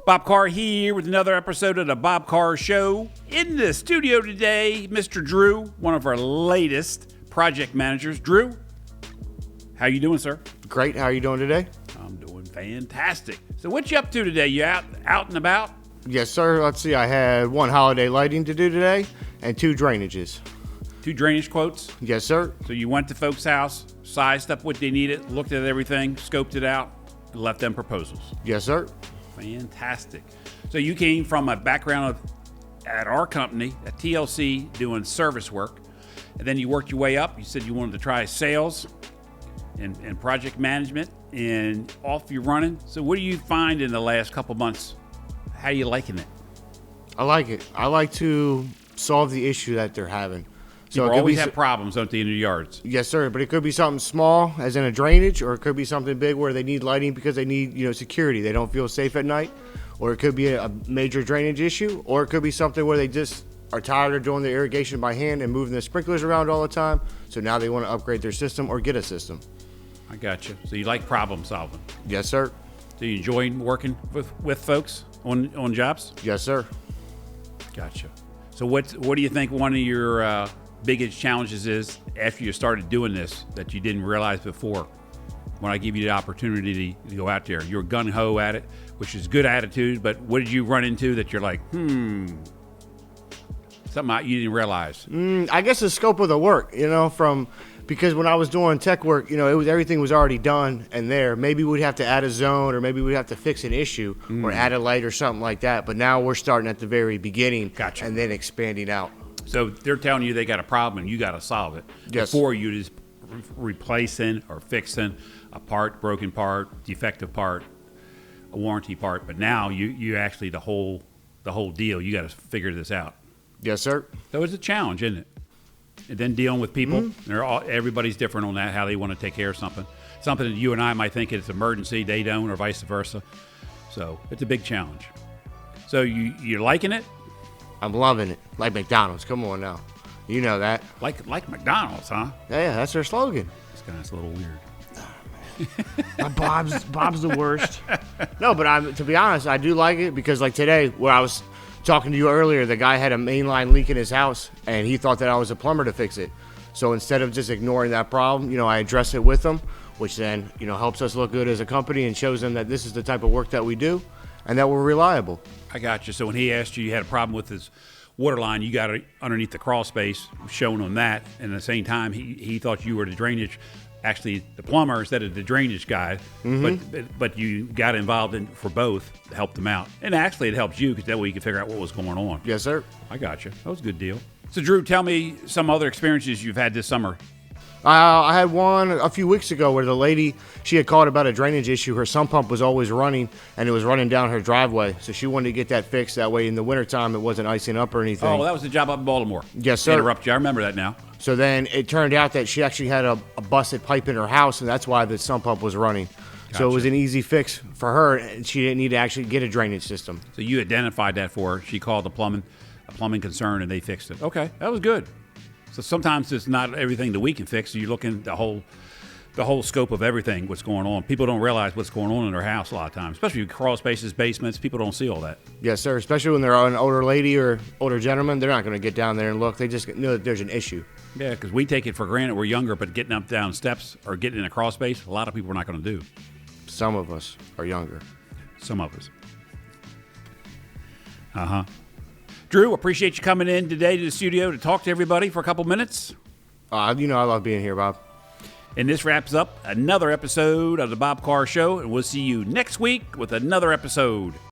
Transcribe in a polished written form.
Bob Carr here with another episode of the Bob Carr Show. In the studio today, Mr. Drew, one of our latest project managers. Drew, how you doing, sir? Great. How are you doing today? I'm doing fantastic. So what you up to today? You out and about? Yes, sir. Let's see. I had one holiday lighting to do today and 2 drainages. 2 drainage quotes? Yes, sir. So you went to folks' house, sized up what they needed, looked at everything, scoped it out, and left them proposals. Yes, sir. Fantastic. So you came from a background at our company, at TLC, doing service work, and then you worked your way up. You said you wanted to try sales and project management, and off you're running. So what do you find in the last couple months? How are you liking it? I like it. I like to solve the issue that they're having. So People always have problems, don't they, in the yards? Yes, sir. But it could be something small, as in a drainage, or it could be something big where they need lighting because they need, security. They don't feel safe at night, or it could be a major drainage issue, or it could be something where they just are tired of doing the irrigation by hand and moving the sprinklers around all the time. So now they want to upgrade their system or get a system. I got you. So you like problem solving? Yes, sir. Do you enjoy working with folks on jobs? Yes, sir. Gotcha. So what do you think one of your biggest challenges is after you started doing this that you didn't realize before? When I give you the opportunity to go out there, you're gung-ho at it, which is good attitude, but what did you run into that you're like, something you didn't realize? I guess the scope of the work, because when I was doing tech work, everything was already done and there. Maybe we'd have to add a zone, or maybe we'd have to fix an issue or add a light or something like that. But now we're starting at the very beginning. Gotcha. And then expanding out. So they're telling you they got a problem and you got to solve it. Yes. Before you just replacing or fixing a part, broken part, defective part, a warranty part. But now you actually the whole deal. You got to figure this out. Yes, sir. So it's a challenge, isn't it? And then dealing with people, everybody's different on that, how they want to take care of something. Something that you and I might think it's emergency, they don't, or vice versa. So it's a big challenge. So you're liking it? I'm loving it. Like McDonald's. Come on now. You know that. Like McDonald's, huh? Yeah, that's their slogan. This guy's a little weird. Bob's the worst. No, but to be honest, I do like it because like today, where I was talking to you earlier, the guy had a main line leak in his house, and he thought that I was a plumber to fix it. So instead of just ignoring that problem, I address it with him, which then, helps us look good as a company and shows them that this is the type of work that we do and that we're reliable. I got you. So when he asked you had a problem with his water line, you got it underneath the crawl space, showing him that, and at the same time, he thought you were the drainage, actually the plumber instead of the drainage guy, but you got involved for both, helped them out. And actually it helps you because that way you can figure out what was going on. Yes, sir. I got you. That was a good deal. So Drew, tell me some other experiences you've had this summer. I had one a few weeks ago where the lady, she had called about a drainage issue. Her sump pump was always running, and it was running down her driveway. So she wanted to get that fixed. That way in the wintertime it wasn't icing up or anything. Oh, that was the job up in Baltimore. Yes, sir. Interrupt you. I remember that now. So then it turned out that she actually had a busted pipe in her house, and that's why the sump pump was running. Gotcha. So it was an easy fix for her, and she didn't need to actually get a drainage system. So you identified that for her. She called a plumbing concern, and they fixed it. Okay, that was good. So sometimes it's not everything that we can fix. So you're looking at the whole scope of everything, what's going on. People don't realize what's going on in their house a lot of times, especially crawl spaces, basements. People don't see all that. Yes, sir. Especially when they're an older lady or older gentleman, they're not going to get down there and look. They just know that there's an issue. Yeah, because we take it for granted. We're younger, but getting up down steps or getting in a crawl space, a lot of people are not going to do. Some of us are younger. Some of us. Drew, appreciate you coming in today to the studio to talk to everybody for a couple minutes. I love being here, Bob. And this wraps up another episode of the Bob Carr Show, and we'll see you next week with another episode.